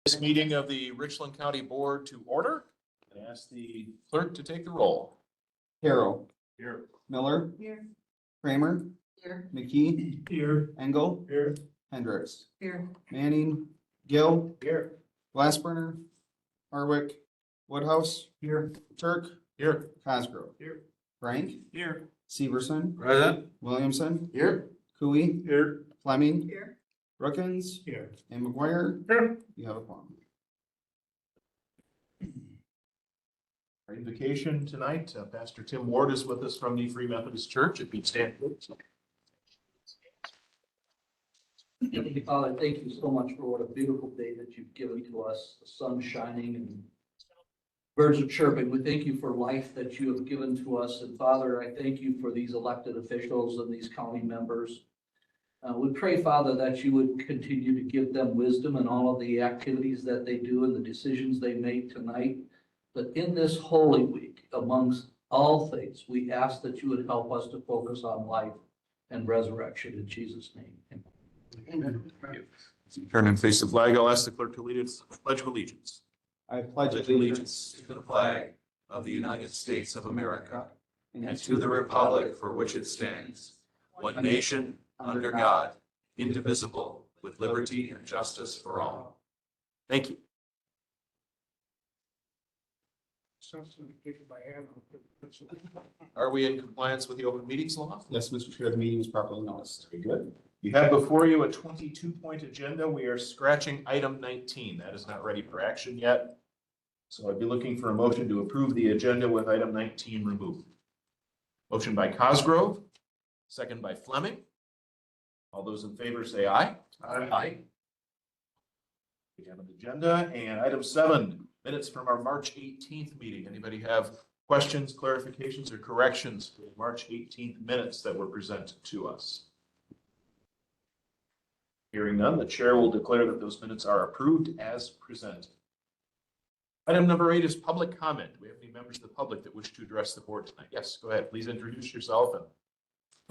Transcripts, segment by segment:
This meeting of the Richland County Board to order. I ask the clerk to take the roll. Harrell. Here. Miller. Here. Kramer. Here. McKee. Here. Engel. Here. Hendricks. Here. Manning. Gill. Here. Glassburner. Harwick. Woodhouse. Here. Turk. Here. Cosgrove. Here. Frank. Here. Severson. Present. Williamson. Here. Cooey. Here. Fleming. Here. Brookins. Here. And McGuire. Here. You have a quorum. Our invocation tonight, Pastor Tim Ward is with us from the Free Methodist Church. If you'd stand. Heavenly Father, thank you so much for what a beautiful day that you've given to us, the sun shining and birds are chirping. We thank you for life that you have given to us. And Father, I thank you for these elected officials and these county members. We pray, Father, that you would continue to give them wisdom in all of the activities that they do and the decisions they make tonight. But in this Holy Week, amongst all things, we ask that you would help us to focus on life and resurrection in Jesus' name. Amen. Turn and face the flag. I'll ask the clerk to lead us. Pledge of allegiance. I pledge allegiance to the flag of the United States of America and to the republic for which it stands, one nation, under God, indivisible, with liberty and justice for all. Thank you. Are we in compliance with the open meetings law? Yes, Mr. Chair, the meeting is properly noticed. Very good. You have before you a 22-point agenda. We are scratching item 19. That is not ready for action yet. So I'd be looking for a motion to approve the agenda with item 19 removed. Motion by Cosgrove, second by Fleming. All those in favor say aye. Aye. We have an agenda and item 7, minutes from our March 18th meeting. Anybody have questions, clarifications, or corrections for the March 18th minutes that were presented to us? Hearing none, the chair will declare that those minutes are approved as presented. Item number 8 is public comment. Do we have any members of the public that wish to address the board tonight? Yes, go ahead. Please introduce yourself. And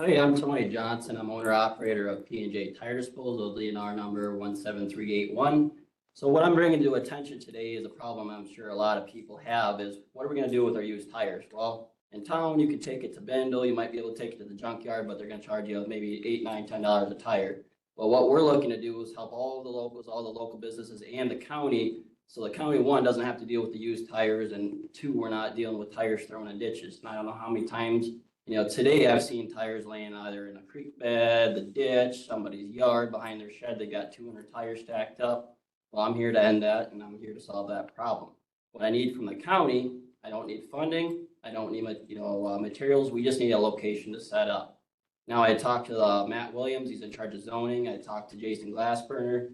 Hi, I'm Tony Johnson. I'm owner-operator of P&J Tire Disposal, DNR number 17381. So what I'm bringing to attention today is a problem I'm sure a lot of people have is what are we going to do with our used tires? Well, in town, you can take it to Bendel. You might be able to take it to the junkyard, but they're going to charge you maybe $8, $9, $10 a tire. Well, what we're looking to do is help all the locals, all the local businesses and the county. So the county, 1, doesn't have to deal with the used tires, and 2, we're not dealing with tires thrown in ditches. And I don't know how many times, today I've seen tires laying either in a creek bed, the ditch, somebody's yard, behind their shed. They got 200 tires stacked up. Well, I'm here to end that, and I'm here to solve that problem. What I need from the county, I don't need funding. I don't need, materials. We just need a location to set up. Now, I talked to Matt Williams. He's in charge of zoning. I talked to Jason Glassburner,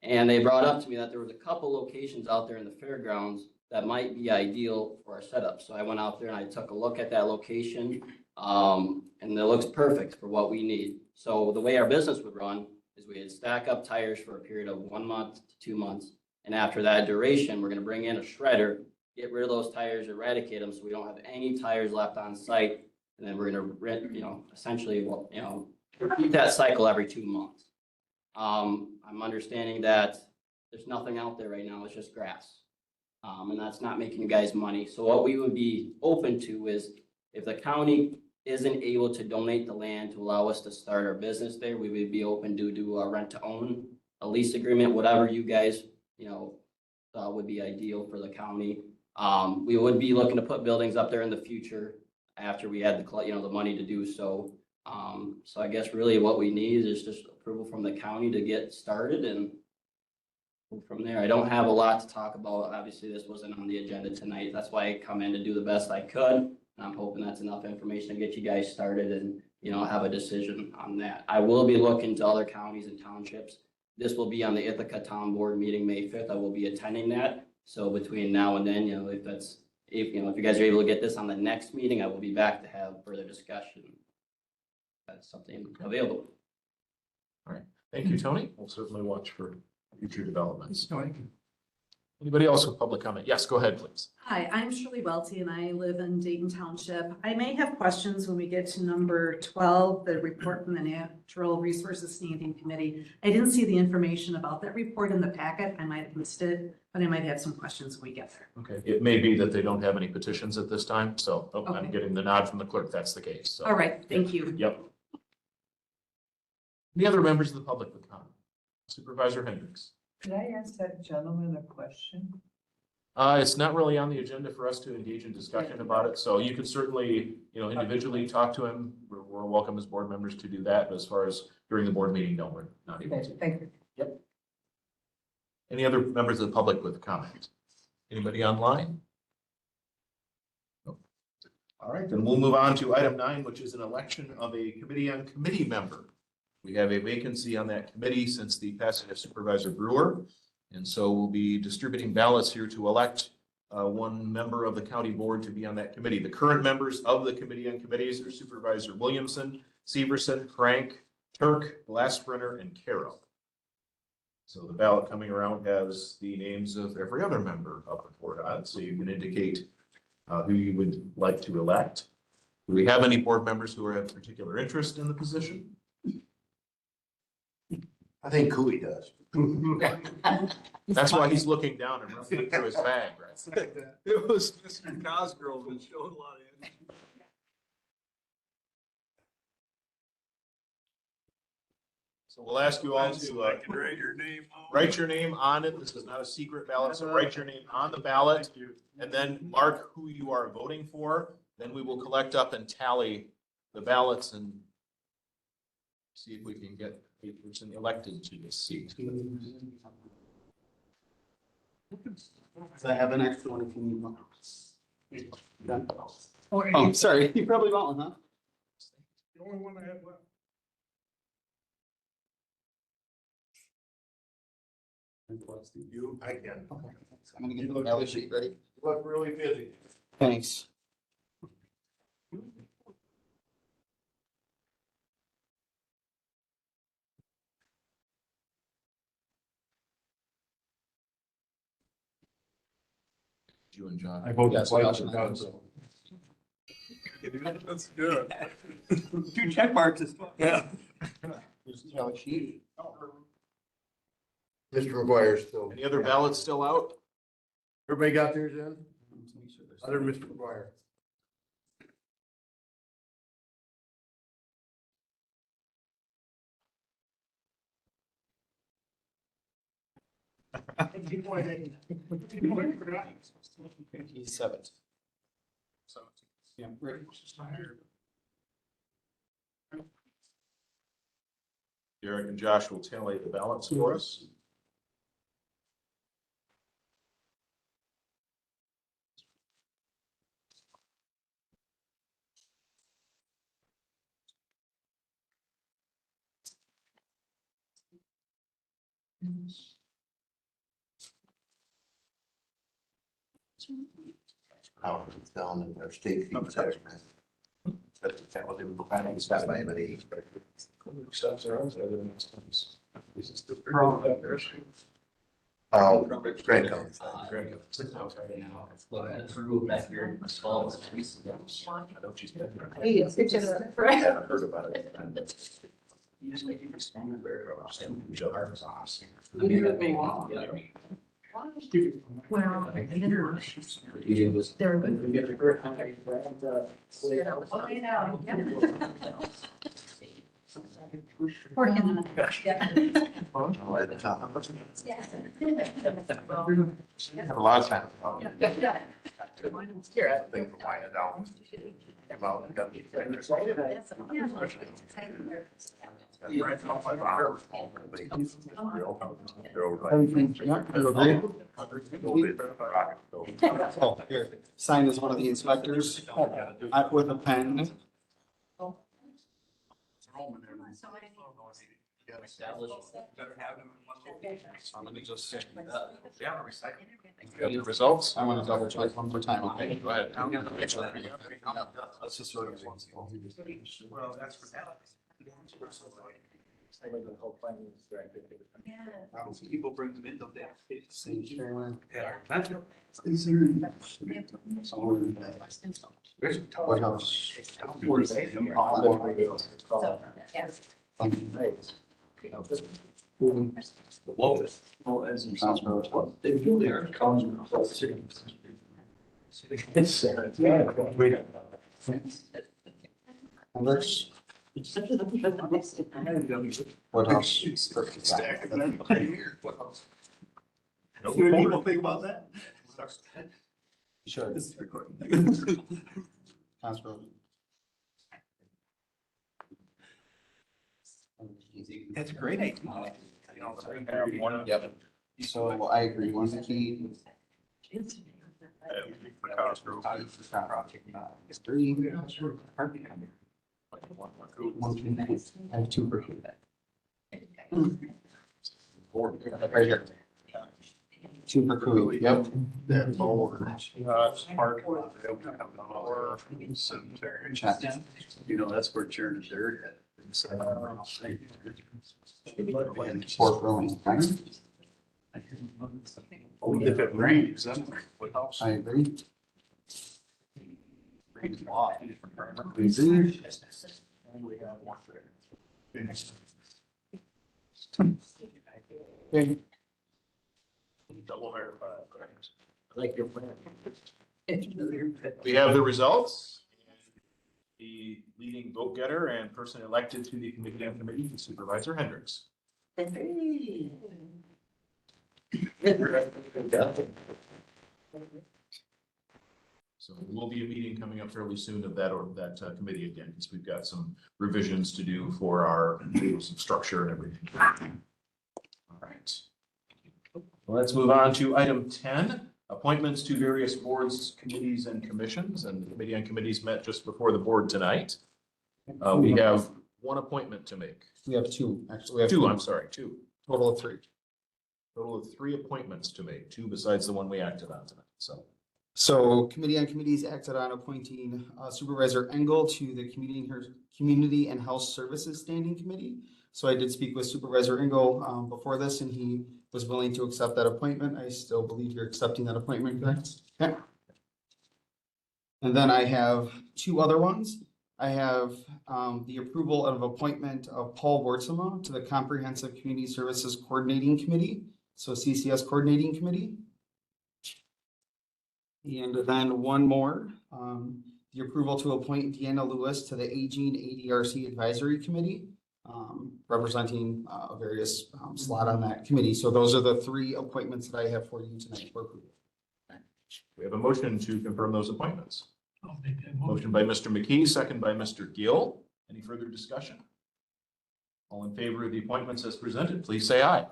and they brought up to me that there was a couple locations out there in the fairgrounds that might be ideal for our setup. So I went out there and I took a look at that location, and it looks perfect for what we need. So the way our business would run is we'd stack up tires for a period of 1 month to 2 months. And after that duration, we're going to bring in a shredder, get rid of those tires, eradicate them so we don't have any tires left on site. And then we're going to essentially, repeat that cycle every 2 months. I'm understanding that there's nothing out there right now. It's just grass. And that's not making you guys money. So what we would be open to is if the county isn't able to donate the land to allow us to start our business there, we would be open to do a rent to own, a lease agreement, whatever you guys, thought would be ideal for the county. We would be looking to put buildings up there in the future after we had the money to do so. So I guess really what we need is just approval from the county to get started and move from there. I don't have a lot to talk about. Obviously, this wasn't on the agenda tonight. That's why I come in to do the best I could. And I'm hoping that's enough information to get you guys started and, have a decision on that. I will be looking to other counties and townships. This will be on the Ithaca Town Board meeting May 5th. I will be attending that. So between now and then, if you guys are able to get this on the next meeting, I will be back to have further discussion. That's something available. all right. Thank you, Tony. We'll certainly watch for future developments. Anybody else with public comment? Yes, go ahead, please. Hi, I'm Shirley Welty and I live in Dayton Township. I may have questions when we get to number 12, the report from the Natural Resources Standing Committee. I didn't see the information about that report in the packet. I might have missed it, but I might have some questions when we get there. Okay, it may be that they don't have any petitions at this time, so I'm Okay. getting the nod from the clerk. That's the case. So, All right, thank you. yep. Any other members of the public with comment? Supervisor Hendricks. Could I ask that gentleman a question? It's not really on the agenda for us to engage in discussion about it, so you could certainly, individually talk to him. We're welcome as board members to do that, but as far as during the board meeting, no, we're not able to. Thank you. Any other members of the public with comment? Anybody online? No. All right, then we'll move on to item 9, which is an election of a committee on committee member. We have a vacancy on that committee since the passing of Supervisor Brewer. And so we'll be distributing ballots here to elect one member of the county board to be on that committee. The current members of the committee on committees are Supervisor Williamson, Severson, Frank, Turk, Glassbrenner, and Carroll. So the ballot coming around has the names of every other member of the board on it, so you can indicate who you would like to elect. Do we have any board members who have particular interest in the position? I think Cooley does. That's why he's looking down and ruffling through his bag, right? It was Mr. Cosgrove that showed a lot of interest. So we'll ask you all to I can write your name. write your name on it. This is not a secret ballot, so write your name on the ballot and then mark who you are voting for. Then we will collect up and tally the ballots and see if we can get a person elected to this seat. So I have an extra one if you need one. Done? Oh, sorry, you probably want one, huh? The only one I have left. You, I can. Okay. So I'm gonna get the ballot sheet ready. You look really busy. Thanks. You and John. I vote Yes, twice. Josh. That's good. 2 check marks is. Yeah. Here's the ballot sheet. Mr. McGuire still. Any other ballots still out? Everybody got theirs in? Let's make sure there's- Other Mr. McGuire. He's 7. Yeah, ready. Derek and Josh will tally the ballots for us. Out it's down in our state. But that was in planning, it's not by anybody. Grant County. Hey, it's just. I haven't heard about it. Well, I didn't know. They're good. I know, yeah. Working on it. Yeah. Have a lot of time. Yeah. Thing for winding down. Came out and got Oh, here, sign as one of the inspectors with a pen. Let me just. Got the results? I want to double check one more time, okay? Go ahead. Let's just sort of. Well, that's for now. People bring them in, don't they? White House. They really are. Congress. White House. People think about that? Sure. Council. That's a great idea. Yep. So I agree, one key. Three. I have two for right here. Two per crew, yep. That board. Chat. You know, that's where Sharon is there. Four rolling, right? If it rains, then what else? I agree. Rains a lot. I agree. Okay. Double verified. Like your plan. We have the results. The leading vote getter and person elected to the committee on committee is Supervisor Hendricks. So there will be a meeting coming up fairly soon of that committee again, because we've got some revisions to do for our some structure and everything. All right. Let's move on to item 10, appointments to various boards, committees, and commissions. And the committee on committees met just before the board tonight. We have one appointment to make. We have two, actually. We have Two. Total of three. Total of three appointments to make, two besides the one we acted on tonight, so. So Committee on Committees acted on appointing Supervisor Engel to the Community and Health Services Standing Committee. So I did speak with Supervisor Engel before this, and he was willing to accept that appointment. I still believe you're accepting that appointment, correct? Okay. And then I have two other ones. I have the approval of appointment of Paul Wartsema to the Comprehensive Community Services Coordinating Committee, so CCS Coordinating Committee. And then one more, the approval to appoint Deanna Lewis to the Aging ADRC Advisory Committee, representing a various slot on that committee. So those are the three appointments that I have for you tonight for approval. We have a motion to confirm those appointments. Motion by Mr. McKee, second by Mr. Gill. Any further discussion? All in favor of the appointments as presented, please say aye.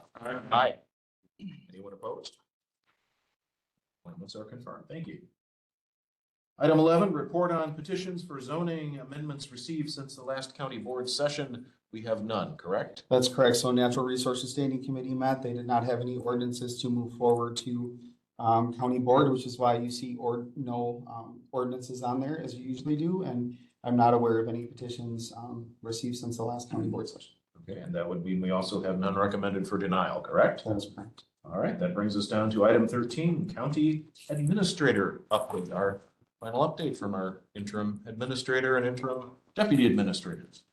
Aye. Anyone opposed? Appointments are confirmed. Thank you. Item 11, report on petitions for zoning amendments received since the last county board session. We have none, correct? That's correct. So Natural Resources Standing Committee met. They did not have any ordinances to move forward to county board, which is why you see no ordinances on there as you usually do. And I'm not aware of any petitions received since the last county board session. Okay, and that would mean we also have none recommended for denial, correct? That is correct. All right, that brings us down to item 13, county administrator update, our final update from our interim administrator and interim deputy administrators.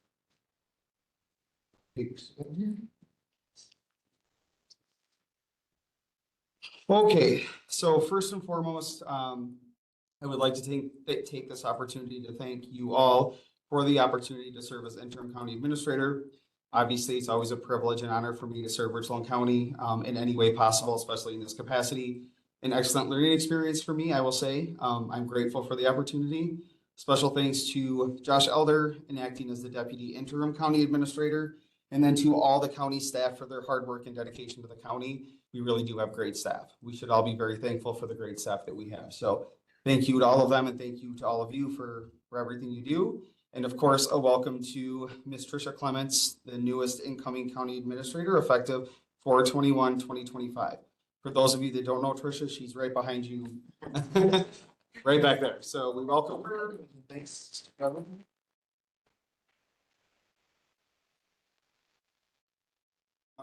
Okay, so first and foremost, I would like to take this opportunity to thank you all for the opportunity to serve as interim county administrator. Obviously, it's always a privilege and honor for me to serve Richland County in any way possible, especially in this capacity. An excellent learning experience for me, I will say. I'm grateful for the opportunity. Special thanks to Josh Elder in acting as the deputy interim county administrator, and then to all the county staff for their hard work and dedication to the county. We really do have great staff. We should all be very thankful for the great staff that we have. So thank you to all of them, and thank you to all of you for everything you do. And of course, a welcome to Ms. Tricia Clements, the newest incoming county administrator, effective 4/21/2025. For those of you that don't know Tricia, she's right behind you, right back there. So we welcome her. Thanks.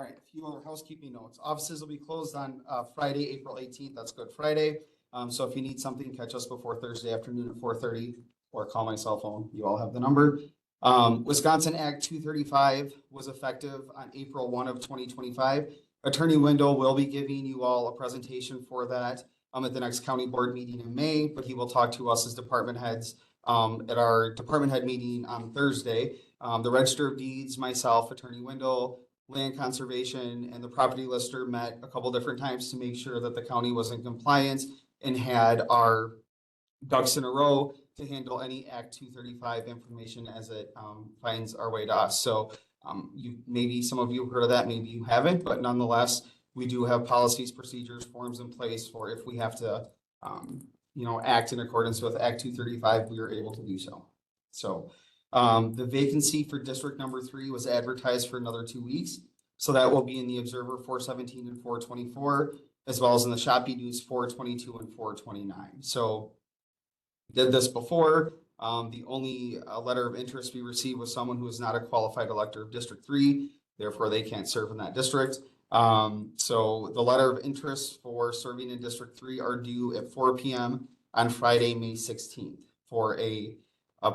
All right, a few other housekeeping notes. Offices will be closed on Friday, April 18th. That's Good Friday. So if you need something, catch us before Thursday afternoon at 4:30 or call my cell phone. You all have the number. Wisconsin Act 235 was effective on April 1 of 2025. Attorney Wendell will be giving you all a presentation for that at the next county board meeting in May, but he will talk to us as department heads at our department head meeting on Thursday. The Register of Deeds, myself, Attorney Wendell, Land Conservation, and the property lister met a couple different times to make sure that the county was in compliance and had our ducks in a row to handle any Act 235 information as it finds our way to us. So maybe some of you have heard of that, maybe you haven't, but nonetheless, we do have policies, procedures, forms in place for if we have to act in accordance with Act 235, we are able to do so. So the vacancy for district number 3 was advertised for another 2 weeks. So that will be in the Observer 417 and 424, as well as in the Shopee News 422 and 429. So did this before. The only letter of interest we received was someone who is not a qualified elector of District 3. Therefore, they can't serve in that district. So the letter of interest for serving in District 3 are due at 4 p.m. on Friday, May 16th for a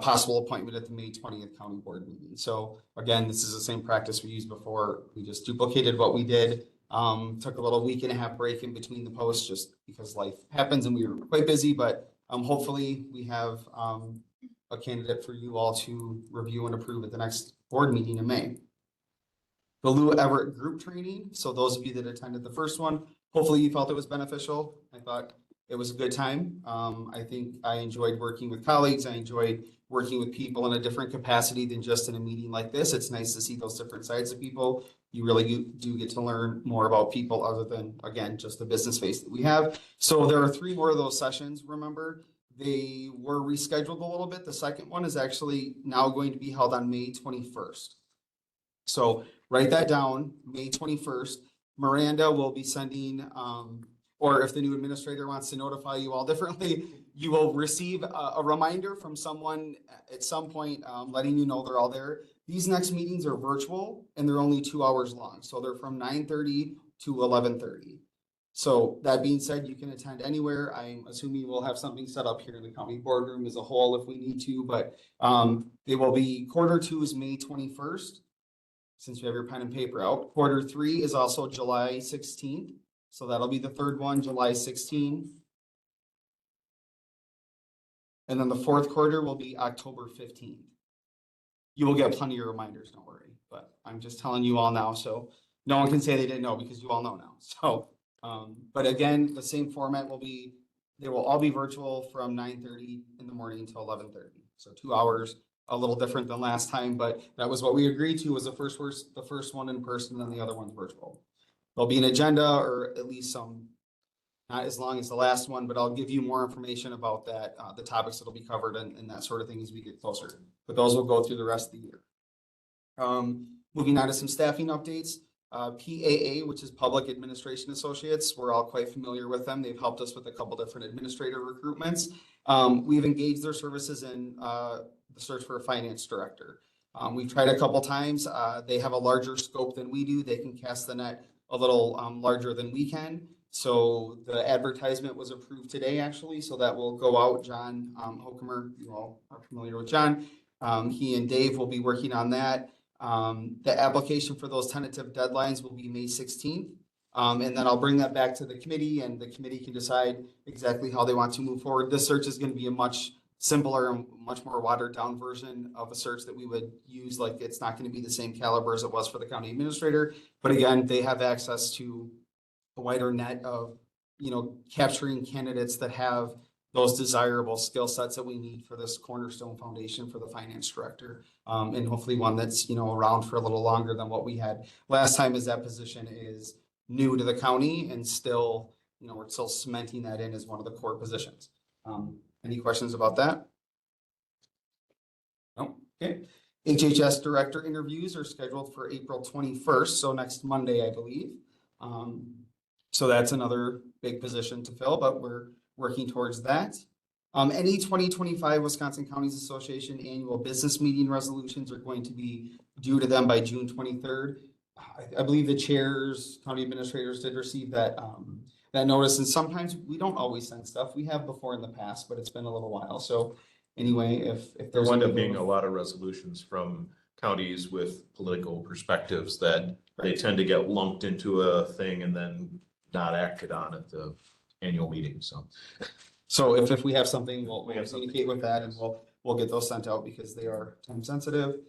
possible appointment at the May 20th County Board meeting. So again, this is the same practice we used before. We just duplicated what we did. Took a little week and a half break in between the posts just because life happens and we were quite busy, but hopefully we have a candidate for you all to review and approve at the next board meeting in May. The Lou Everett group training. So those of you that attended the first one, hopefully you felt it was beneficial. I thought it was a good time. I think I enjoyed working with colleagues. I enjoyed working with people in a different capacity than just in a meeting like this. It's nice to see those different sides of people. You really do get to learn more about people other than, again, just the business face that we have. So there are 3 more of those sessions, remember. They were rescheduled a little bit. The second one is actually now going to be held on May 21st. So write that down, May 21st. Miranda will be sending, or if the new administrator wants to notify you all differently, you will receive a reminder from someone at some point letting you know they're all there. These next meetings are virtual and they're only 2 hours long. So they're from 9:30 to 11:30. So that being said, you can attend anywhere. I'm assuming we'll have something set up here in the county boardroom as a whole if we need to, but they will be Q2 is May 21st. Since you have your pen and paper out. Q3 is also July 16th. So that'll be the third one, July 16th. And then the fourth quarter will be October 15th. You will get plenty of reminders, don't worry. But I'm just telling you all now, so no one can say they didn't know because you all know now. So, but again, the same format will be, they will all be virtual from 9:30 in the morning until 11:30. So 2 hours. A little different than last time, but that was what we agreed to was the first one in person and the other one's virtual. There'll be an agenda or at least some, not as long as the last one, but I'll give you more information about that, the topics that'll be covered and that sort of thing as we get closer. But those will go through the rest of the year. Moving on to some staffing updates. PAA, which is Public Administration Associates, we're all quite familiar with them. They've helped us with a couple different administrator recruitments. We've engaged their services in the search for a finance director. We've tried a couple times. They have a larger scope than we do. They can cast the net a little larger than we can. So the advertisement was approved today, actually. So that will go out. John Hokemer, you all are familiar with John. He and Dave will be working on that. The application for those tentative deadlines will be May 16th. And then I'll bring that back to the committee and the committee can decide exactly how they want to move forward. This search is going to be a much simpler and much more watered down version of a search that we would use. Like it's not going to be the same caliber as it was for the county administrator. But again, they have access to a wider net of, capturing candidates that have those desirable skill sets that we need for this cornerstone foundation for the finance director. And hopefully one that's, around for a little longer than what we had last time, as that position is new to the county and still, we're still cementing that in as one of the core positions. Any questions about that? No? Okay. HHS director interviews are scheduled for April 21st. So next Monday, I believe. So that's another big position to fill, but we're working towards that. Any 2025 Wisconsin Counties Association annual business meeting resolutions are going to be due to them by June 23rd. I believe the chairs, county administrators did receive that, that notice, and sometimes we don't always send stuff. We have before in the past, but it's been a little while. So anyway, if There there's. wound up anything- being a lot of resolutions from counties with political perspectives that they tend to get lumped into a thing and then not acted on at the annual meeting, so. So if we have something, we'll We have something. communicate with that and we'll get those sent out because they are time sensitive.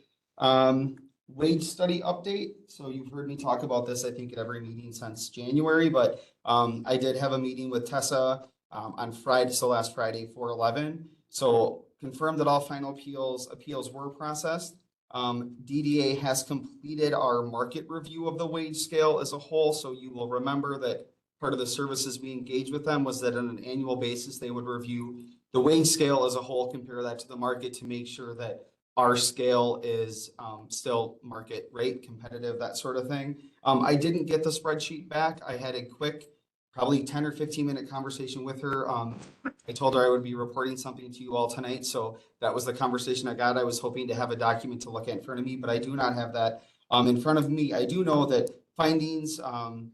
Wage study update. So you've heard me talk about this, I think, at every meeting since January, but I did have a meeting with Tessa on Friday, so last Friday, 4/11. So confirmed that all final appeals were processed. DDA has completed our market review of the wage scale as a whole. So you will remember that part of the services we engaged with them was that on an annual basis, they would review the wage scale as a whole, compare that to the market to make sure that our scale is still market rate competitive, that sort of thing. I didn't get the spreadsheet back. I had a quick, probably 10 or 15-minute conversation with her. I told her I would be reporting something to you all tonight. So that was the conversation I got. I was hoping to have a document to look at in front of me, but I do not have that in front of me. I do know that findings, and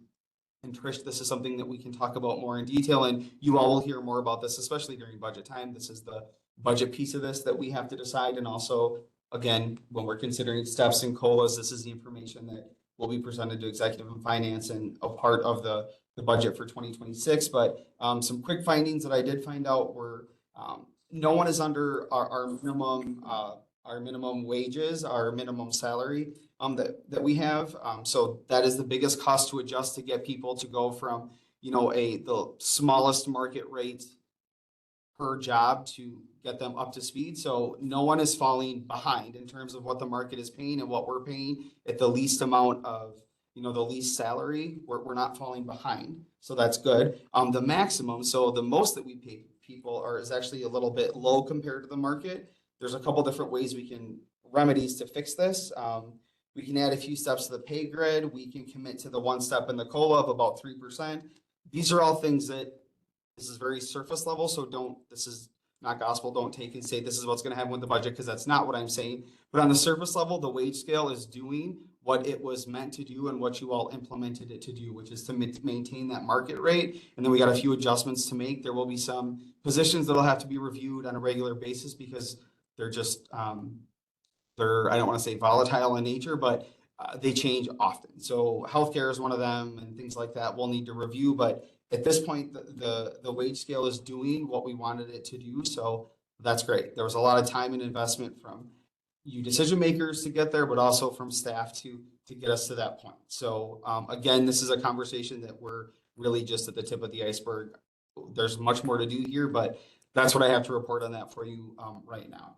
Trish, this is something that we can talk about more in detail, and you all will hear more about this, especially during budget time. This is the budget piece of this that we have to decide. And also, again, when we're considering steps and COLAs, this is the information that will be presented to executive and finance and a part of the budget for 2026. But some quick findings that I did find out were no one is under our minimum wages, our minimum salary that we have. So that is the biggest cost to adjust to get people to go from, the smallest market rate per job to get them up to speed. So no one is falling behind in terms of what the market is paying and what we're paying at the least amount of, the least salary. We're not falling behind. So that's good. The maximum, so the most that we pay people is actually a little bit low compared to the market. There's a couple different ways we can remedies to fix this. We can add a few steps to the pay grid. We can commit to the one step in the COLA of about 3%. These are all things that this is very surface level. So this is not gospel. Don't take and say this is what's going to happen with the budget, because that's not what I'm saying. But on the surface level, the wage scale is doing what it was meant to do and what you all implemented it to do, which is to maintain that market rate. And then we got a few adjustments to make. There will be some positions that'll have to be reviewed on a regular basis because they're just, I don't want to say volatile in nature, but they change often. So healthcare is one of them and things like that we'll need to review. But at this point, the wage scale is doing what we wanted it to do. So that's great. There was a lot of time and investment from you decision makers to get there, but also from staff to get us to that point. So again, this is a conversation that we're really just at the tip of the iceberg. There's much more to do here, but that's what I have to report on that for you right now.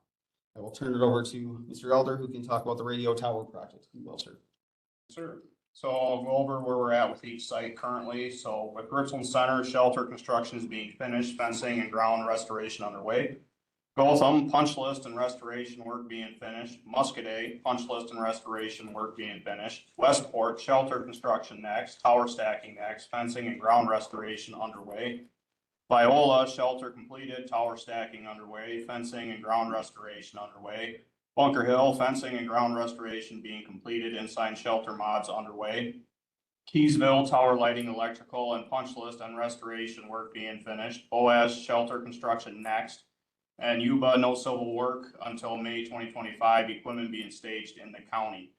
I will turn it over to Mr. Elder, who can talk about the radio tower project. Well, sir. Sure. So I'll go over where we're at with each site currently. So with Richland Center, shelter construction is being finished, fencing and ground restoration underway. Gotham, punch list and restoration work being finished. Muscadet, punch list and restoration work being finished. Westport, shelter construction next, tower stacking next, fencing and ground restoration underway. Viola, shelter completed, tower stacking underway, fencing and ground restoration underway. Bunker Hill, fencing and ground restoration being completed, inside shelter mods underway. Keysville, tower lighting, electrical and punch list and restoration work being finished. Boaz, shelter construction next. And Yuba, no civil work until May 2025, equipment being staged in the county.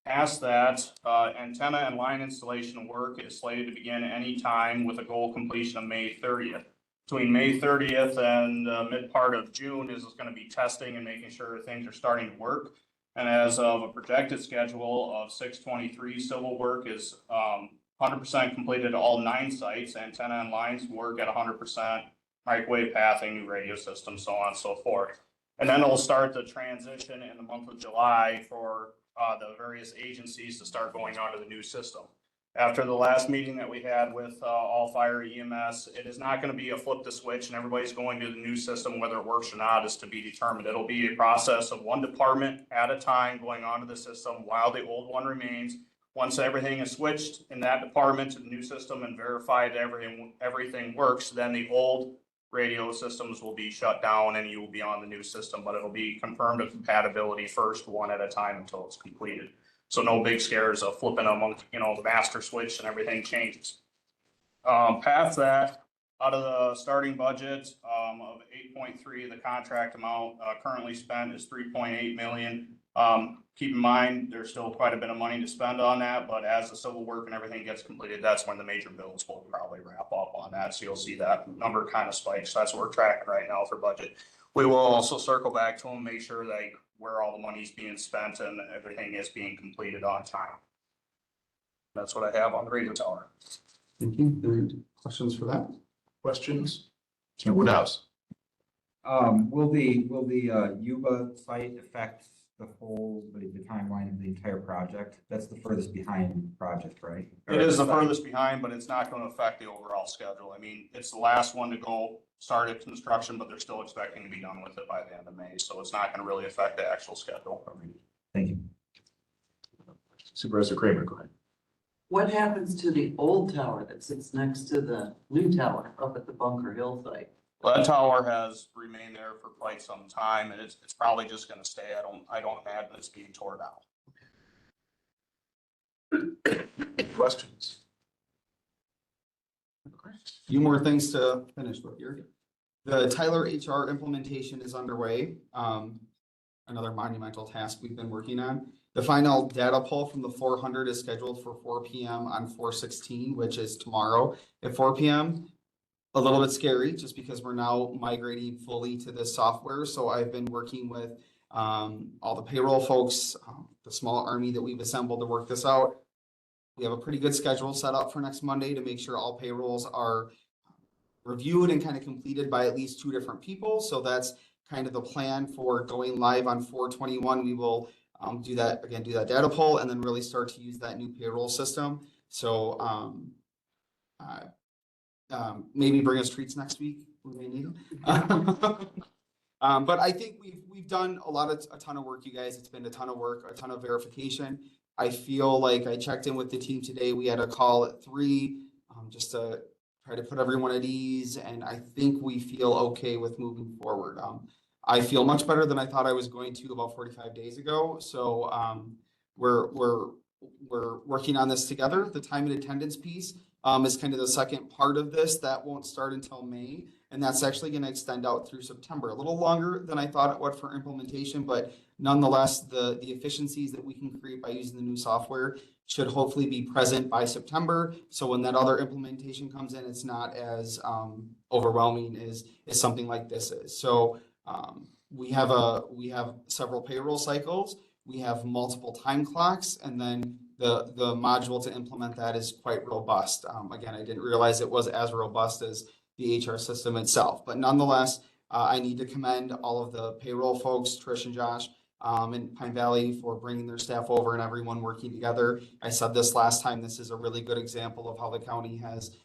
Past that, antenna and line installation work is slated to begin any time with a goal completion of May 30th. Between May 30th and mid part of June is going to be testing and making sure things are starting to work. And as of a projected schedule of 6/23, civil work is 100% completed at all 9 sites. Antenna and lines work at 100%, microwave pathing, new radio system, so on and so forth. And then it'll start the transition in the month of July for the various agencies to start going onto the new system. After the last meeting that we had with All Fire EMS, it is not going to be a flip the switch and everybody's going to the new system. Whether it works or not is to be determined. It'll be a process of one department at a time going onto the system while the old one remains. Once everything is switched in that department to the new system and verified everything works, then the old radio systems will be shut down and you will be on the new system, but it'll be confirmed of compatibility first, one at a time until it's completed. So no big scares of flipping them, the master switch and everything changes. Past that, out of the starting budget, of 8.3, the contract amount, currently spent is 3.8 million. Keep in mind, there's still quite a bit of money to spend on that, but as the civil work and everything gets completed, that's when the major bills will probably wrap up on that. So you'll see that number kind of spikes. That's what we're tracking right now for budget. We will also circle back to them, make sure like where all the money's being spent and everything is being completed on time. That's what I have on the radio tower. Thank you. Any questions for that? Questions? Mr. Woodhouse? Will the Yuba site affect the timeline of the entire project? That's the furthest behind project, right? It is the furthest behind, but it's not going to affect the overall schedule. I mean, it's the last one to go started construction, but they're still expecting to be done with it by the end of May. So it's not going to really affect the actual schedule. Thank you. Supervisor Kramer, go ahead. What happens to the old tower that sits next to the new tower up at the Bunker Hill site? Well, that tower has remained there for quite some time, and it's probably just going to stay. I don't imagine it's being torn down. Questions? Few more things to finish with here. The Tyler HR implementation is underway. Another monumental task we've been working on. The final data pull from the 400 is scheduled for 4 p.m. on 4/16, which is tomorrow at 4 p.m. A little bit scary just because we're now migrating fully to this software. So I've been working with all the payroll folks, the small army that we've assembled to work this out. We have a pretty good schedule set up for next Monday to make sure all payrolls are reviewed and kind of completed by at least 2 different people. So that's kind of the plan for going live on 4/21. We will do that data pull and then really start to use that new payroll system. So maybe bring us treats next week. We may need them. But I think we've done a ton of work, you guys. It's been a ton of work, a ton of verification. I feel like I checked in with the team today. We had a call at 3 just to try to put everyone at ease, and I think we feel okay with moving forward. I feel much better than I thought I was going to about 45 days ago. So we're working on this together. The time and attendance piece is kind of the second part of this. That won't start until May, and that's actually going to extend out through September. A little longer than I thought it would for implementation, but nonetheless, the efficiencies that we can create by using the new software should hopefully be present by September. So when that other implementation comes in, it's not as overwhelming as something like this is. So we have several payroll cycles. We have multiple time clocks, and then the module to implement that is quite robust. Again, I didn't realize it was as robust as the HR system itself, but nonetheless, I need to commend all of the payroll folks, Trish and Josh, in Pine Valley for bringing their staff over and everyone working together. I said this last time, this is a really good example of how the county has,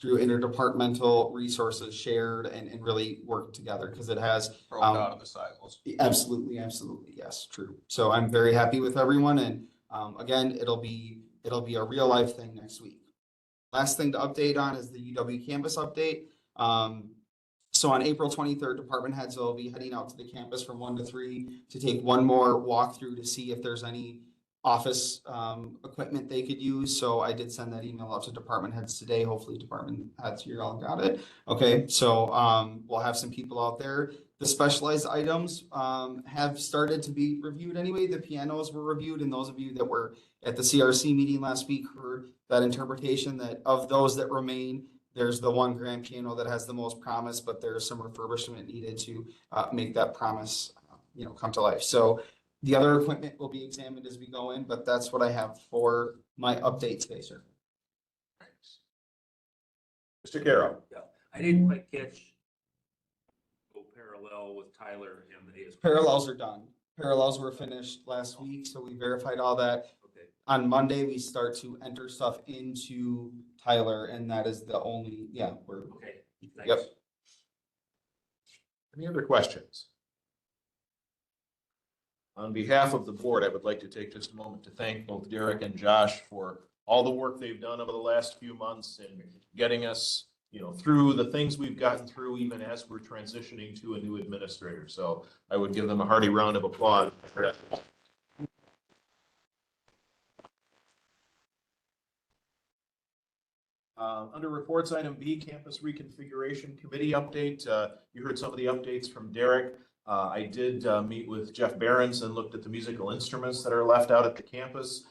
through interdepartmental resources shared and really worked together, because it has Broke out of the silos. absolutely, yes, true. So I'm very happy with everyone, and again, it'll be a real life thing next week. Last thing to update on is the UW campus update. So on April 23rd, department heads will be heading out to the campus from 1 to 3 to take one more walkthrough to see if there's any office equipment they could use. So I did send that email out to department heads today. Hopefully department heads here all got it. Okay, so we'll have some people out there. The specialized items have started to be reviewed anyway. The pianos were reviewed, and those of you that were at the CRC meeting last week heard that interpretation that of those that remain, there's the one grand piano that has the most promise, but there's some refurbishment needed to make that promise, come to life. So the other equipment will be examined as we go in, but that's what I have for my update today, sir. Mr. Carroll? Yeah, I didn't quite catch go parallel with Tyler and the ASP. Parallels are done. Parallels were finished last week, so we verified all that. Okay. On Monday, we start to enter stuff into Tyler, and that is the only, we're, Okay. Thanks. yep. Any other questions? On behalf of the board, I would like to take just a moment to thank both Derek and Josh for all the work they've done over the last few months in getting us, through the things we've gotten through, even as we're transitioning to a new administrator. So I would give them a hearty round of applause for that. Under reports, item B, campus reconfiguration committee update. You heard some of the updates from Derek. I did meet with Jeff Behrens and looked at the musical instruments that are left out at the campus.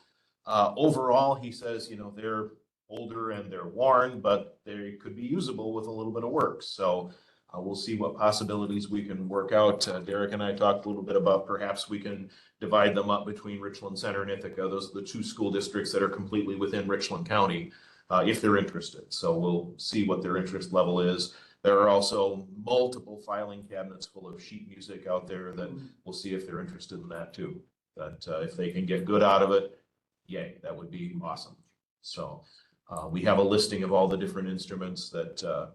Overall, he says, they're older and they're worn, but they could be usable with a little bit of work. So we'll see what possibilities we can work out. Derek and I talked a little bit about perhaps we can divide them up between Richland Center and Ithaca. Those are the two school districts that are completely within Richland County, if they're interested. So we'll see what their interest level is. There are also multiple filing cabinets full of sheet music out there that we'll see if they're interested in that too. But if they can get good out of it, yay, that would be awesome. So we have a listing of all the different instruments that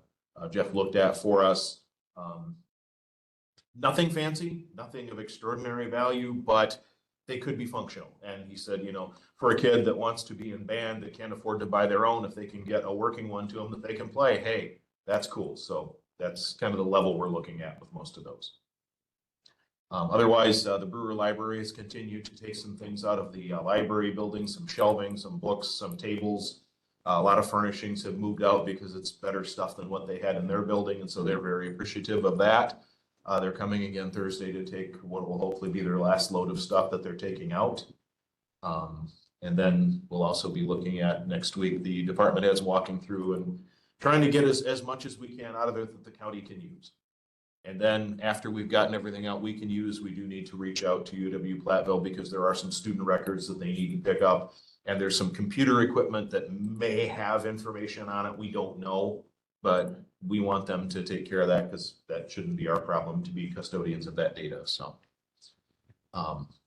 Jeff looked at for us. Nothing fancy, nothing of extraordinary value, but they could be functional. And he said, for a kid that wants to be in band, that can't afford to buy their own, if they can get a working one to them that they can play, hey, that's cool. So that's kind of the level we're looking at with most of those. Otherwise, the Brewer Library has continued to take some things out of the library building, some shelving, some books, some tables. A lot of furnishings have moved out because it's better stuff than what they had in their building, and so they're very appreciative of that. They're coming again Thursday to take what will hopefully be their last load of stuff that they're taking out. And then we'll also be looking at next week, the department heads walking through and trying to get as much as we can out of it that the county can use. And then after we've gotten everything out we can use, we do need to reach out to UW-Platteville because there are some student records that they need to pick up. And there's some computer equipment that may have information on it. We don't know, but we want them to take care of that because that shouldn't be our problem to be custodians of that data. So,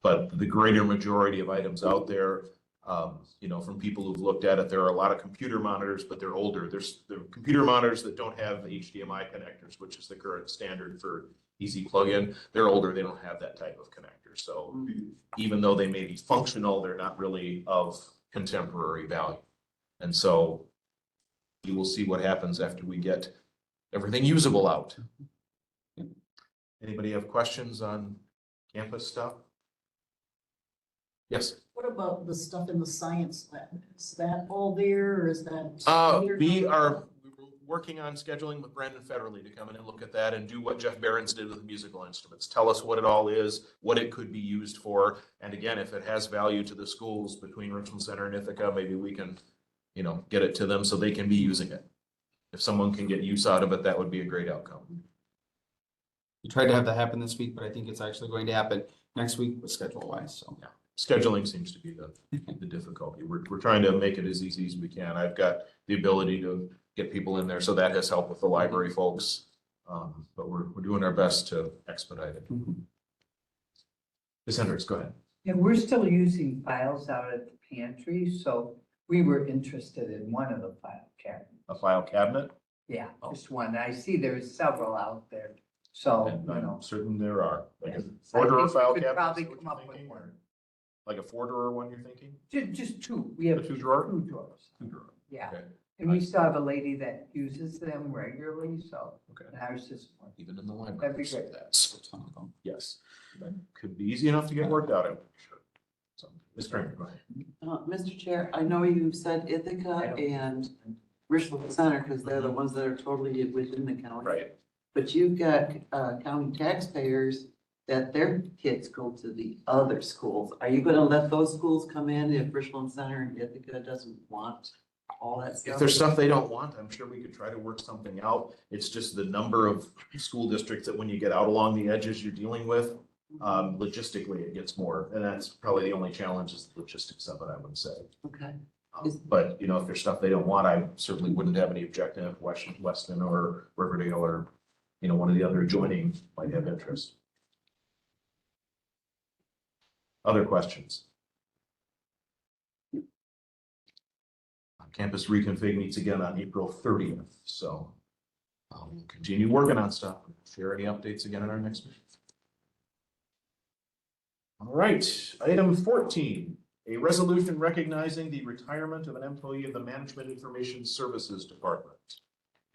but the greater majority of items out there, from people who've looked at it, there are a lot of computer monitors, but they're older. There's computer monitors that don't have HDMI connectors, which is the current standard for easy plug-in. They're older, they don't have that type of connector. So even though they may be functional, they're not really of contemporary value. And so you will see what happens after we get everything usable out. Anybody have questions on campus stuff? Yes. What about the stuff in the science lab? Is that all there or is that? We are working on scheduling with Brandon Federley to come in and look at that and do what Jeff Behrens did with musical instruments. Tell us what it all is, what it could be used for. And again, if it has value to the schools between Richland Center and Ithaca, maybe we can, get it to them so they can be using it. If someone can get use out of it, that would be a great outcome. We tried to have that happen this week, but I think it's actually going to happen next week with schedule wise. So yeah, scheduling seems to be the difficulty. We're trying to make it as easy as we can. I've got the ability to get people in there, so that has helped with the library folks. But we're doing our best to expedite it. Ms. Hendricks, go ahead. And we're still using files out at the pantry, so we were interested in one of the file cabinets. A file cabinet? Yeah, just one. I see there's several out there, so, And I'm certain there are. Like a So I four-drawer think we file could cabinet? probably is what come you're up with thinking, one. or like a four-drawer one you're thinking? Just two. We have A two-drawer? two drawers. Two-drawer. Yeah, Okay. and we still have a lady that uses them regularly, so. Okay. And ours just one. Even in the library. That'd be so great. that's a ton of them. Yes. That could be easy enough to get worked out, I'm sure. So, Ms. Kramer, go ahead. Mr. Chair, I know you said Ithaca and Richland Center because they're the ones that are totally within the county. Right. But you've got county taxpayers that their kids go to the other schools. Are you gonna let those schools come in if Richland Center and Ithaca doesn't want all that If stuff? there's stuff they don't want, I'm sure we could try to work something out. It's just the number of school districts that when you get out along the edges you're dealing with, logistically it gets more. And that's probably the only challenge is the logistics of it, I would say. Okay. But, if there's stuff they don't want, I certainly wouldn't have any objection if Weston or Riverdale or, one of the other adjoining might have interest. Other questions? Campus reconfig meets again on April 30th, so we'll continue working on stuff. Share any updates again in our next meeting. All right, item 14, a resolution recognizing the retirement of an employee of the Management Information Services Department.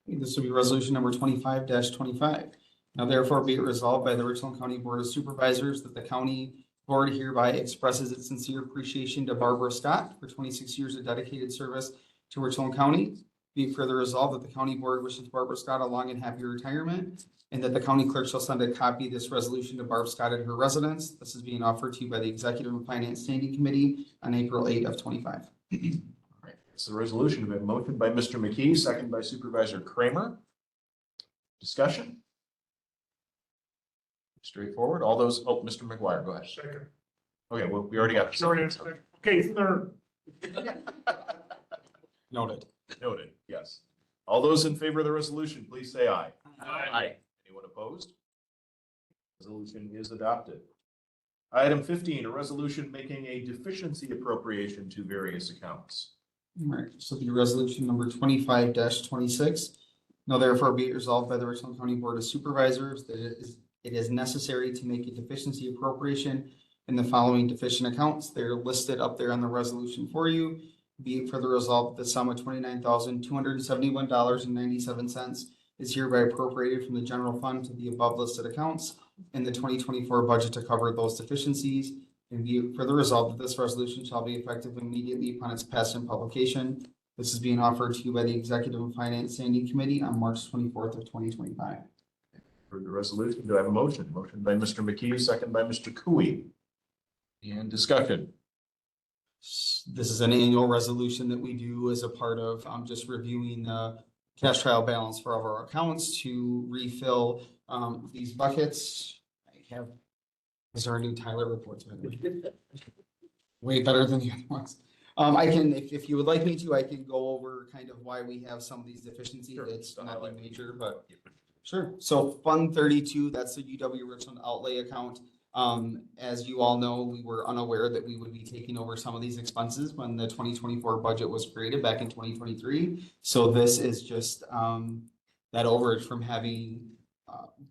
this will be resolution number 25-25. Now therefore be it resolved by the Richland County Board of Supervisors that the county board hereby expresses its sincere appreciation to Barbara Scott for 26 years of dedicated service to Richland County. Be it further resolved that the county board wishes Barbara Scott a long and happy retirement, and that the county clerk shall send a copy of this resolution to Barb Scott at her residence. This is being offered to you by the Executive and Finance Standing Committee on April 8 of 25. All right, it's the resolution. We have a motion by Mr. McKee, second by Supervisor Kramer. Discussion? Straightforward. All those, oh, Mr. McGuire, go ahead. Second. Okay, well, we already got. Okay, third. Noted. Noted, yes. All those in favor of the resolution, please say aye. Aye. Anyone opposed? Resolution is adopted. Item 15, a resolution making a deficiency appropriation to various accounts. All right, so the resolution number 25-26. Now therefore be it resolved by the Richland County Board of Supervisors that it is necessary to make a deficiency appropriation in the following deficient accounts. They're listed up there on the resolution for you. Be it further resolved that the sum of $29,271.97 is hereby appropriated from the general fund to the above listed accounts in the 2024 budget to cover those deficiencies. And be it further resolved that this resolution shall be effective immediately upon its passage and publication. This is being offered to you by the Executive and Finance Standing Committee on March 24th of 2025. For the resolution, do I have a motion? Motion by Mr. McKee, second by Mr. Cooey. And discussion. This is an annual resolution that we do as a part of just reviewing the cash trial balance for all of our accounts to refill these buckets. These are our new Tyler reports, by the way. Way better than the other ones. I can, if you would like me to, I can go over kind of why we have some of these deficiencies. Sure. It's nothing major, but sure. So Fund 32, that's the UW Richland outlay account. As you all know, we were unaware that we would be taking over some of these expenses when the 2024 budget was created back in 2023. So this is just that overage from having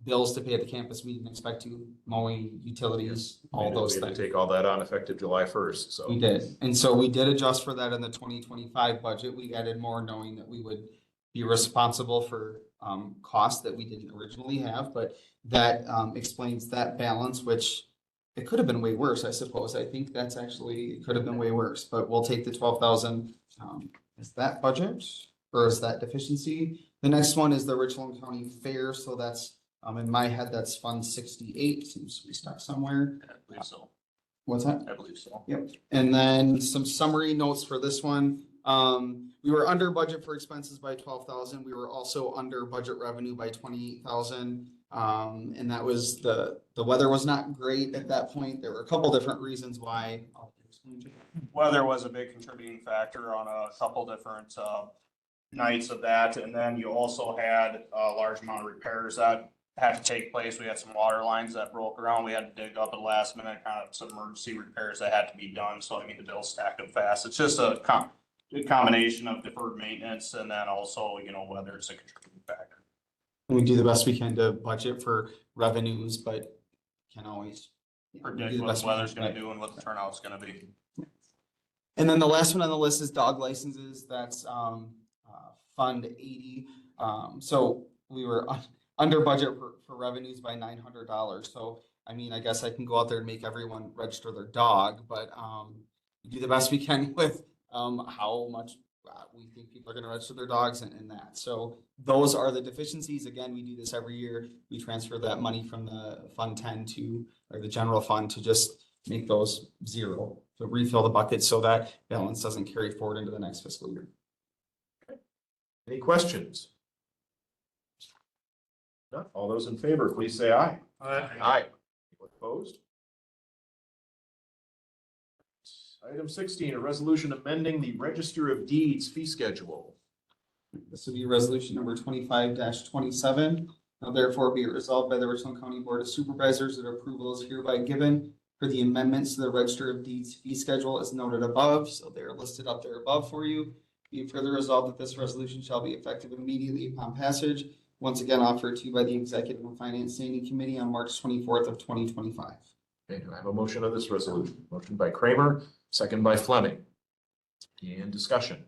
bills to pay at the campus we didn't expect to, mowing, utilities, all those We had things. to take all that on effective July 1st, so. We did. And so we did adjust for that in the 2025 budget. We added more knowing that we would be responsible for costs that we didn't originally have, but that explains that balance, which it could have been way worse, I suppose. I think that's actually, it could have been way worse, but we'll take the 12,000. Is that budget or is that deficiency? The next one is the Richland County Fair. So that's in my head, that's Fund 68. Seems to be stuck somewhere. I believe so. What's that? I believe so. Yep. And then some summary notes for this one. We were under budget for expenses by 12,000. We were also under budget revenue by 28,000. And that was the weather was not great at that point. There were a couple different reasons why. Weather was a big contributing factor on a couple different nights of that. And then you also had a large amount of repairs that had to take place. We had some water lines that broke around. We had to dig up at the last minute, kind of some emergency repairs that had to be done. So I mean, the bill stacked up fast. It's just a good combination of deferred maintenance and then also, you know, weather is a contributing factor. We do the best we can to budget for revenues, but can't always Predict what the weather's gonna do and what the turnout's gonna be. And then the last one on the list is dog licenses. That's Fund 80. So we were under budget for revenues by $900. So I mean, I guess I can go out there and make everyone register their dog, but we do the best we can with how much we think people are going to register their dogs and that. So those are the deficiencies. Again, we do this every year. We transfer that money from the Fund 10 or the general fund to just make those zero, to refill the bucket so that balance doesn't carry forward into the next fiscal year. Any questions? No? All those in favor, please say aye. Aye. Aye. Anyone opposed? Item 16, a resolution amending the Register of Deeds fee schedule. This would be resolution number 25-27. Now therefore be it resolved by the Richland County Board of Supervisors that approval is hereby given for the amendments to the Register of Deeds fee schedule as noted above. So they're listed up there above for you. Be it further resolved that this resolution shall be effective immediately upon passage. Once again offered to you by the Executive and Finance Standing Committee on March 24th of 2025. Okay, do I have a motion on this resolution? Motion by Kramer, second by Fleming. And discussion.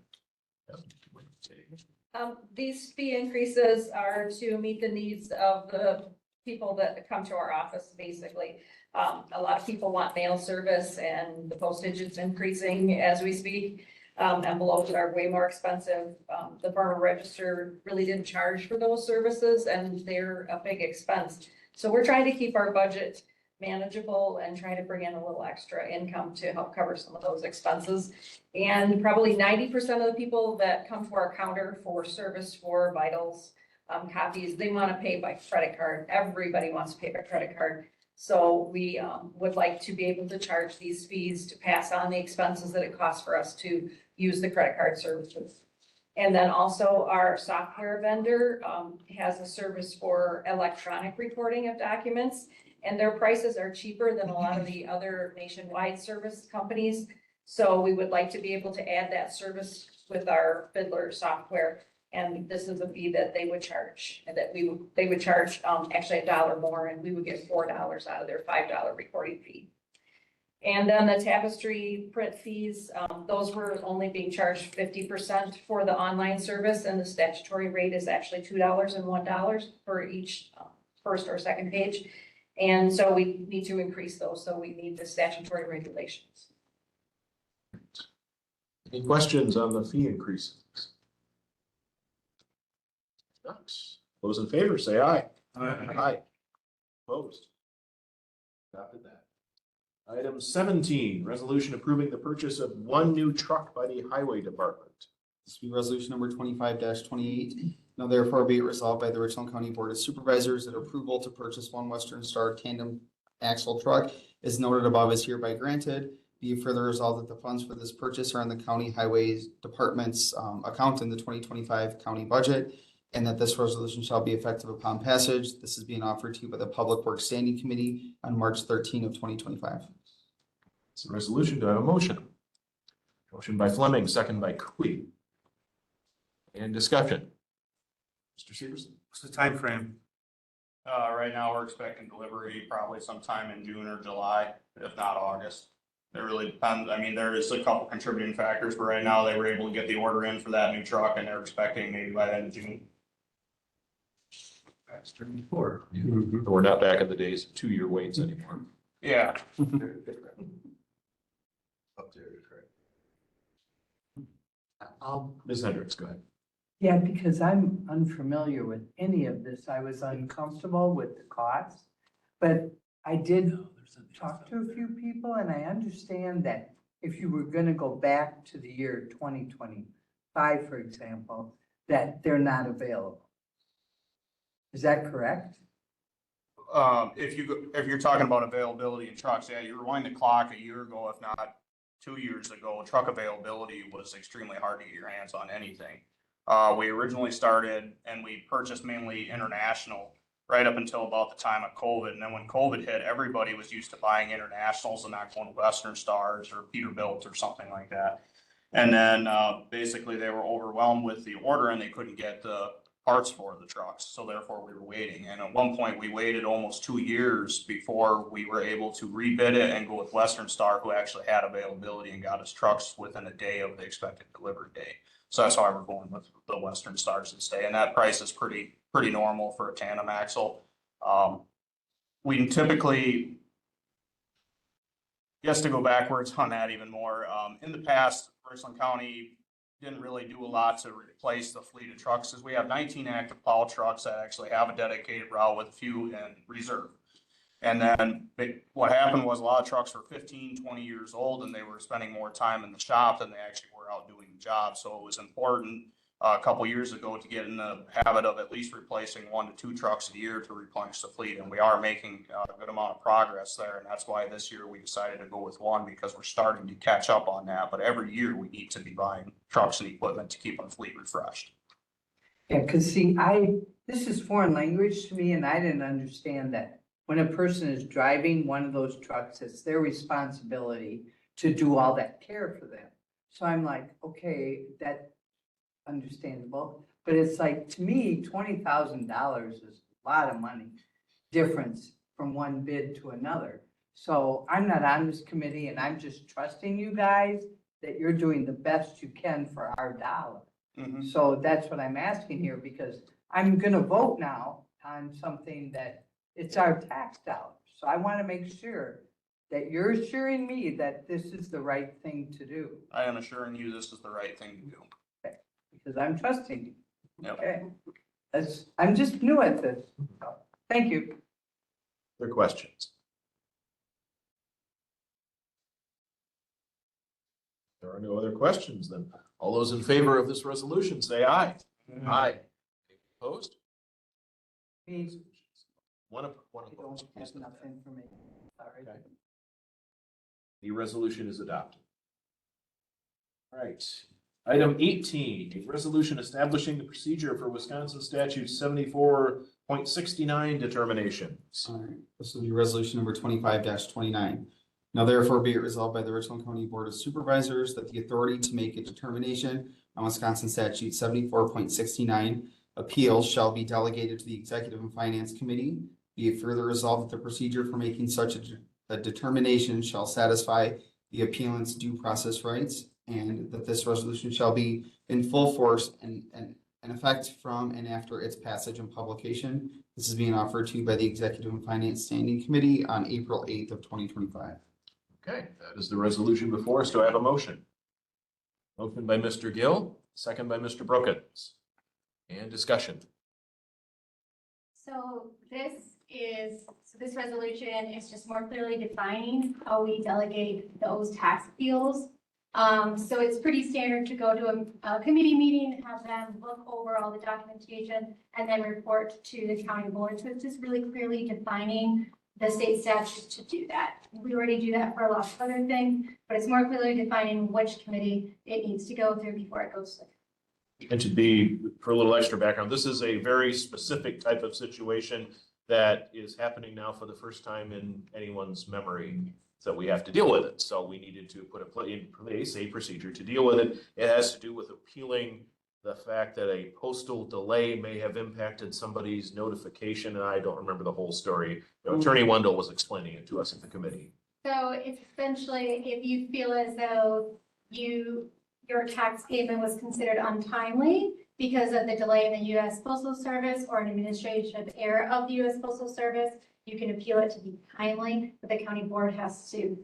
These fee increases are to meet the needs of the people that come to our office, basically. A lot of people want mail service and the postage is increasing as we speak. envelopes are way more expensive. The Farmer Register really didn't charge for those services and they're a big expense. So we're trying to keep our budget manageable and trying to bring in a little extra income to help cover some of those expenses. And probably 90% of the people that come to our counter for service for vitals, copies, they want to pay by credit card. Everybody wants to pay by credit card. So we would like to be able to charge these fees to pass on the expenses that it costs for us to use the credit card services. And then also our software vendor has a service for electronic recording of documents, and their prices are cheaper than a lot of the other nationwide service companies. So we would like to be able to add that service with our Fiddler software. And this is a fee that they would charge, and that they would charge actually $1 more, and we would get $4 out of their $5 recording fee. And then the tapestry print fees, those were only being charged 50% for the online service, and the statutory rate is actually $2 and $1 for each first or second page. And so we need to increase those, so we need the statutory regulations. Any questions on the fee increases? Those in favor, say aye. Aye. Opposed? Adopted that. Item 17, resolution approving the purchase of one new truck by the Highway Department. This will be resolution number 25-28. Now therefore be it resolved by the Richland County Board of Supervisors that approval to purchase one Western Star tandem axle truck is noted above is hereby granted. Be it further resolved that the funds for this purchase are in the County Highways Department's account in the 2025 county budget, and that this resolution shall be effective upon passage. This is being offered to you by the Public Works Standing Committee on March 13 of 2025. It's a resolution. Do I have a motion? Motion by Fleming, second by Cooey. And discussion. Mr. Severson. What's the time frame? Right now, we're expecting delivery probably sometime in June or July, if not August. It really depends. I mean, there is a couple contributing factors, but right now they were able to get the order in for that new truck and they're expecting maybe by the end of June. Faster than before. We're not back in the days of 2-year waits anymore. Yeah. Ms. Hendricks, go ahead. Yeah, because I'm unfamiliar with any of this. I was uncomfortable with the cost, but I did talk to a few people and I understand that if you were gonna go back to the year 2025, for example, that they're not available. Is that correct? If you're talking about availability in trucks, yeah, you rewind the clock a year ago, if not 2 years ago, truck availability was extremely hard to get your hands on anything. We originally started and we purchased mainly international right up until about the time of COVID. And then when COVID hit, everybody was used to buying internationals and not going to Western Stars or Peterbilt or something like that. And then basically they were overwhelmed with the order and they couldn't get the parts for the trucks. So therefore we were waiting. And at one point we waited almost 2 years before we were able to rebid it and go with Western Star, who actually had availability and got us trucks within a day of the expected delivery date. So that's why we're going with the Western Stars this day. And that price is pretty normal for a tandem axle. We typically, just to go backwards on that even more, in the past, Richland County didn't really do a lot to replace the fleet of trucks, as we have 19 active plow trucks that actually have a dedicated route with a few in reserve. And then what happened was a lot of trucks were 15, 20 years old and they were spending more time in the shop than they actually were out doing the job. So it was important a couple years ago to get in the habit of at least replacing 1 to 2 trucks a year to replenish the fleet. And we are making a good amount of progress there. And that's why this year we decided to go with 1, because we're starting to catch up on that. But every year we need to be buying trucks and equipment to keep our fleet refreshed. Yeah, because see, this is foreign language to me and I didn't understand that when a person is driving one of those trucks, it's their responsibility to do all that care for them. So I'm like, okay, that's understandable. But it's like, to me, $20,000 is a lot of money difference from one bid to another. So I'm not on this committee and I'm just trusting you guys that you're doing the best you can for our dollar. Mm-hmm. So that's what I'm asking here, because I'm gonna vote now on something that it's our tax dollars. So I want to make sure that you're assuring me that this is the right thing to do, I am assuring you this is the right thing to do. because I'm trusting you. Yep. Okay. I'm just new at this. Thank you. Other questions? There are no other questions, then all those in favor of this resolution, say aye. Aye. Opposed? Me, One I opposed. don't have enough information. Sorry. Okay. The resolution is adopted. All right. Item 18, a resolution establishing the procedure for Wisconsin statute 74.69 determinations. All right, this will be resolution number 25-29. Now therefore be it resolved by the Richland County Board of Supervisors that the authority to make a determination on Wisconsin statute 74.69 appeals shall be delegated to the Executive and Finance Committee. Be it further resolved that the procedure for making such a determination shall satisfy the appealant's due process rights, and that this resolution shall be in full force and effect from and after its passage and publication. This is being offered to you by the Executive and Finance Standing Committee on April 8th of 2025. Okay, that is the resolution before us. Do I have a motion? Motion by Mr. Gill, second by Mr. Brookins. And discussion. So this resolution is just more clearly defining how we delegate those tax appeals. So it's pretty standard to go to a committee meeting, have them look over all the documentation, and then report to the county board. So it's just really clearly defining the state statute to do that. We already do that for a lot of other things, but it's more clearly defining which committee it needs to go through before it goes to. And to be, for a little extra background, this is a very specific type of situation that is happening now for the first time in anyone's memory. So we have to deal with it. So we needed to put in place a procedure to deal with it. It has to do with appealing the fact that a postal delay may have impacted somebody's notification. And I don't remember the whole story. Attorney Wendell was explaining it to us at the committee. So it's essentially if you feel as though your tax payment was considered untimely because of the delay in the U.S. Postal Service or an administrative error of the U.S. Postal Service, you can appeal it to be timely, but the county board has to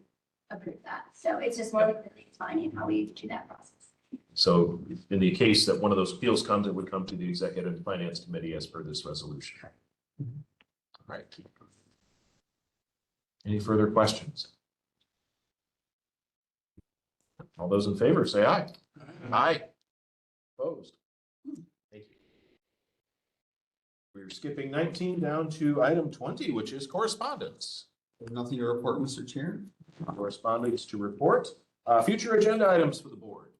approve that. So it's just more like defining how we do that process. So in the case that one of those appeals comes, it would come to the Executive and Finance Committee as per this resolution. All right. Any further questions? All those in favor, say aye. Aye. Opposed? Thank you. We're skipping 19 down to item 20, which is correspondence. Nothing to report, Mr. Chair. Correspondence to report. Future agenda items for the board.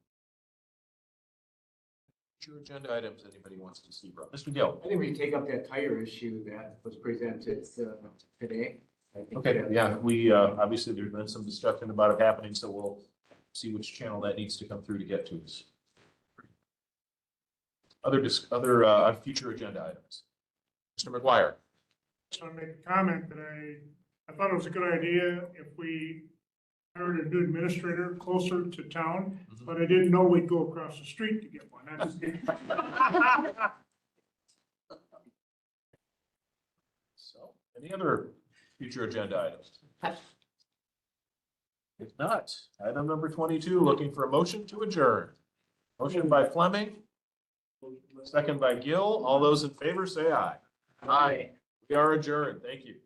Future agenda items anybody wants to see, bro? Mr. Gill. I think we take up that tire issue that was presented today. I think Okay, yeah, we, obviously there's been some discussion about it happening, so we'll see which channel that needs to come through to get to us. Other future agenda items. Mr. McGuire. Just want to make a comment that I thought it was a good idea if we hired a new administrator closer to town, but I didn't know we'd go across the street to get one. So, any other future agenda items? If not, item number 22, looking for a motion to adjourn. Motion by Fleming, second by Gill. All those in favor say aye. Aye. We are adjourned. Thank you.